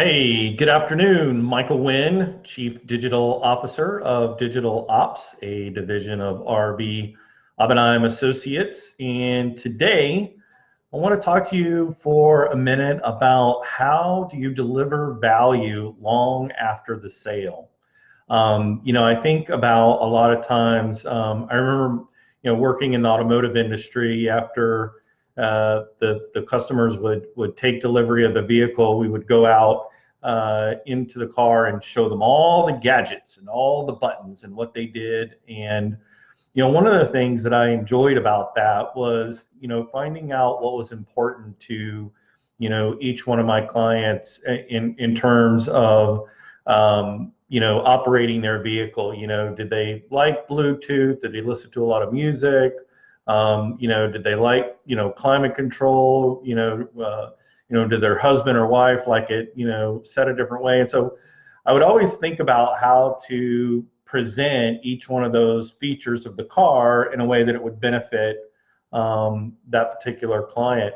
Hey, good afternoon. Michael Wynn, Chief Digital Officer of Digital Ops, a division of RB Oppenheim Associates. And today, I want to talk to you for a minute about how do you deliver value long after the sale. I think about a lot of times, I remember, working in the automotive industry after the customers would take delivery of the vehicle, we would go out into the car and show them all the gadgets and all the buttons and what they did. And, one of the things that I enjoyed about that was, finding out what was important to, each one of my clients in terms of, operating their vehicle. Did they like Bluetooth? Did they listen to a lot of music? Did they like, climate control? Did their husband or wife like it, set a different way? And so I would always think about how to present each one of those features of the car in a way that it would benefit that particular client.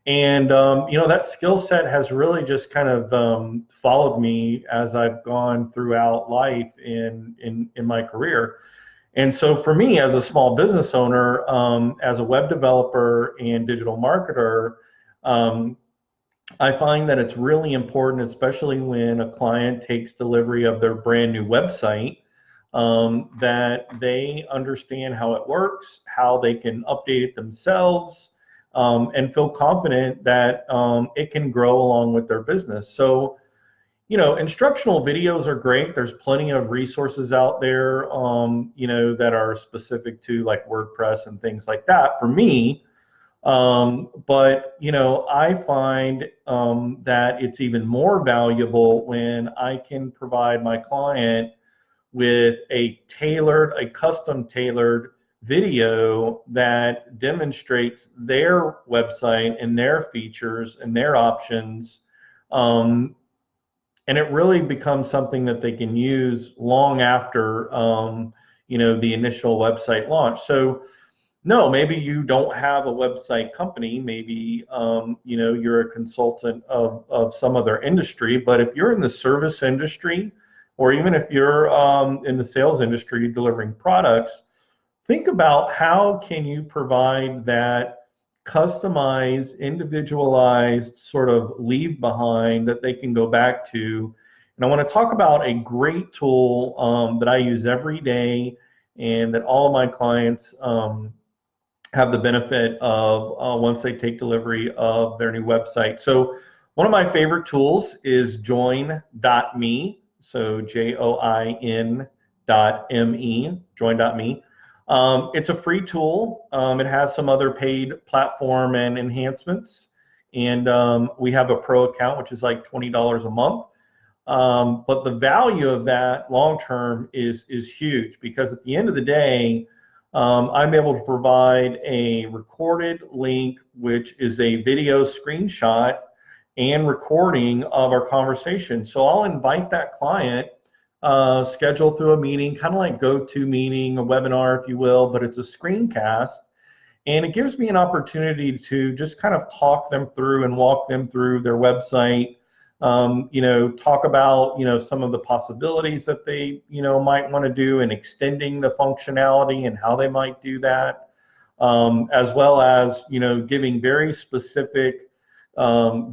And, that skill set has really just kind of followed me as I've gone throughout life in my career. And so for me, as a small business owner, as a web developer and digital marketer, I find that it's really important, especially when a client takes delivery of their brand new website, that they understand how it works, how they can update it themselves, and feel confident that it can grow along with their business. So, instructional videos are great. There's plenty of resources out there, that are specific to like WordPress and things like that for me. But I find that it's even more valuable when I can provide my client with a custom tailored video that demonstrates their website and their features and their options. And it really becomes something that they can use long after, the initial website launch. So, no, maybe you don't have a website company. Maybe, you're a consultant of some other industry. But if you're in the service industry, or even if you're in the sales industry delivering products, think about how can you provide that customized, individualized sort of leave behind that they can go back to. And I want to talk about a great tool that I use every day and that all of my clients have the benefit of once they take delivery of their new website. So one of my favorite tools is join.me. So join.me, join.me. It's a free tool. It has some other paid platform and enhancements. And we have a pro account, which is like $20 a month. But the value of that long term is huge, because at the end of the day, I'm able to provide a recorded link, which is a video screenshot and recording of our conversation. So I'll invite that client, schedule through a meeting, kind of like GoToMeeting, a webinar, if you will, but it's a screencast. And it gives me an opportunity to just kind of talk them through and walk them through their website, talk about, some of the possibilities that they, might want to do in extending the functionality and how they might do that, as well as, giving very specific,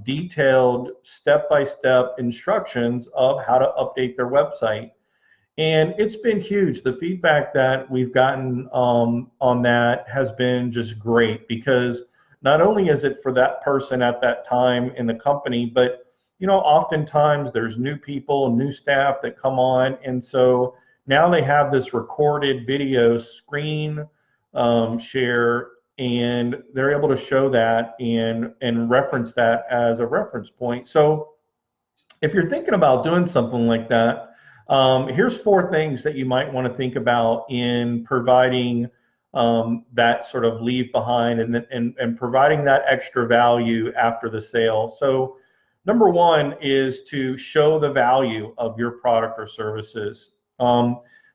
detailed step-by-step instructions of how to update their website. And it's been huge. The feedback that we've gotten on that has been just great, because not only is it for that person at that time in the company, but oftentimes there's new people, new staff that come on, and so now they have this recorded video screen share, and they're able to show that and reference that as a reference point. So if you're thinking about doing something like that, here's 4 things that you might want to think about in providing that sort of leave behind and providing that extra value after the sale. So number 1 is to show the value of your product or services.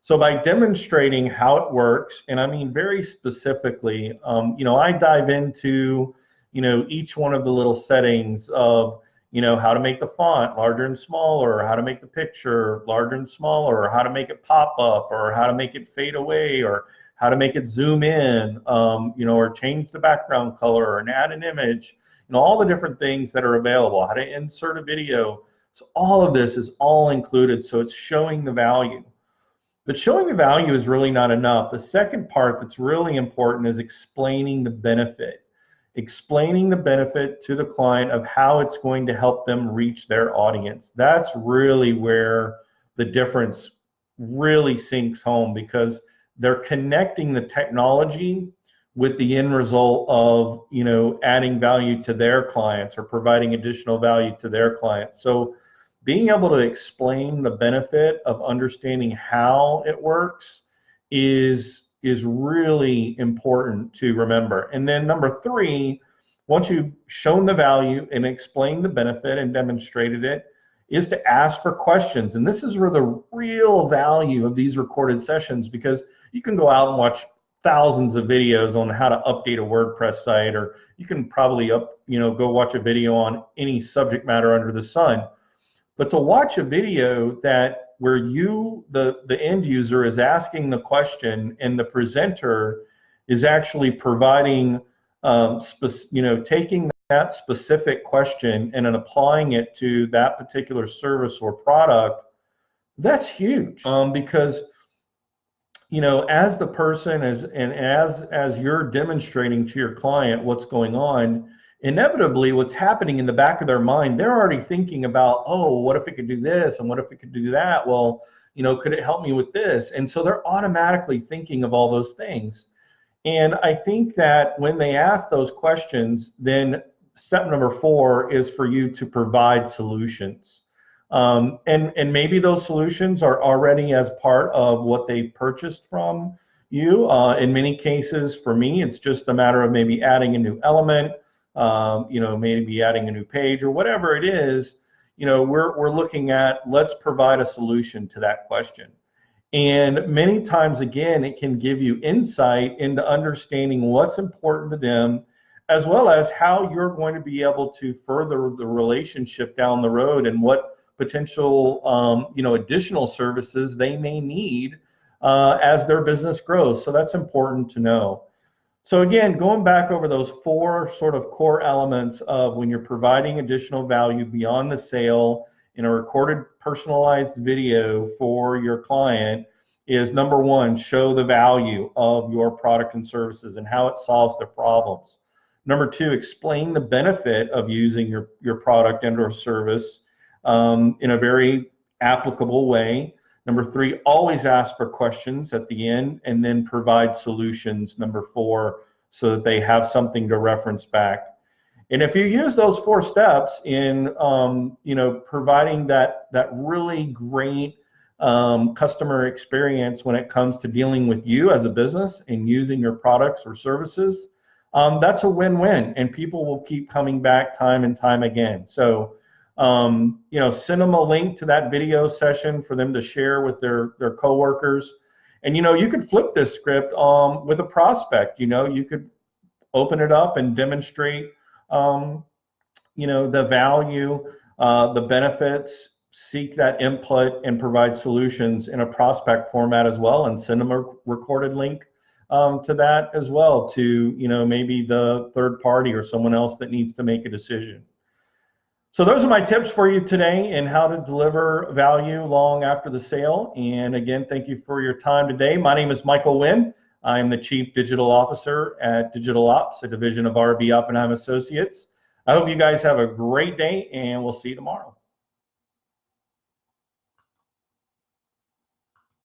So by demonstrating how it works, and I mean very specifically, I dive into, each one of the little settings of, how to make the font larger and smaller, how to make the picture larger and smaller, or how to make it pop up, or how to make it fade away, or how to make it zoom in, or change the background color and add an image, all the different things that are available, how to insert a video. So all of this is all included. So it's showing the value. But showing the value is really not enough. The second part that's really important is explaining the benefit. Explaining the benefit to the client of how it's going to help them reach their audience. That's really where the difference really sinks home, because they're connecting the technology with the end result of adding value to their clients or providing additional value to their clients. So being able to explain the benefit of understanding how it works is really important to remember. And then number three, once you've shown the value and explained the benefit and demonstrated it, is to ask for questions. And this is where the real value of these recorded sessions, because you can go out and watch thousands of videos on how to update a WordPress site, or you can probably go watch a video on any subject matter under the sun. But to watch a video where you, the end user, is asking the question and the presenter is actually providing, taking that specific question and then applying it to that particular service or product, that's huge. Because as the person as you're demonstrating to your client what's going on, inevitably what's happening in the back of their mind, they're already thinking about, oh, what if it could do this, and what if it could do that? Well, could it help me with this? And so they're automatically thinking of all those things. And I think that when they ask those questions, then step number 4 is for you to provide solutions. And maybe those solutions are already as part of what they purchased from you. In many cases, for me, it's just a matter of maybe adding a new element, maybe adding a new page or whatever it is. We're looking at, let's provide a solution to that question. And many times, again, it can give you insight into understanding what's important to them, as well as how you're going to be able to further the relationship down the road, and what potential additional services they may need as their business grows. So that's important to know. So again, going back over those 4 sort of core elements of when you're providing additional value beyond the sale in a recorded personalized video for your client, is number 1, show the value of your product and services and how it solves their problems. Number 2, explain the benefit of using your product and or service in a very applicable way. Number 3, always ask for questions at the end, and then provide solutions, number 4, so that they have something to reference back. And if you use those 4 steps in providing that really great customer experience when it comes to dealing with you as a business and using your products or services, that's a win-win, and people will keep coming back time and time again. So send them a link to that video session for them to share with their coworkers. And you could flip this script with a prospect. You could open it up and demonstrate the value, the benefits, seek that input, and provide solutions in a prospect format as well, and send them a recorded link to that as well, to maybe the third party or someone else that needs to make a decision. So those are my tips for you today in how to deliver value long after the sale. And again, thank you for your time today. My name is Michael Wynn. I'm the Chief Digital Officer at Digital Ops, a division of RB Oppenheim Associates. I hope you guys have a great day, and we'll see you tomorrow.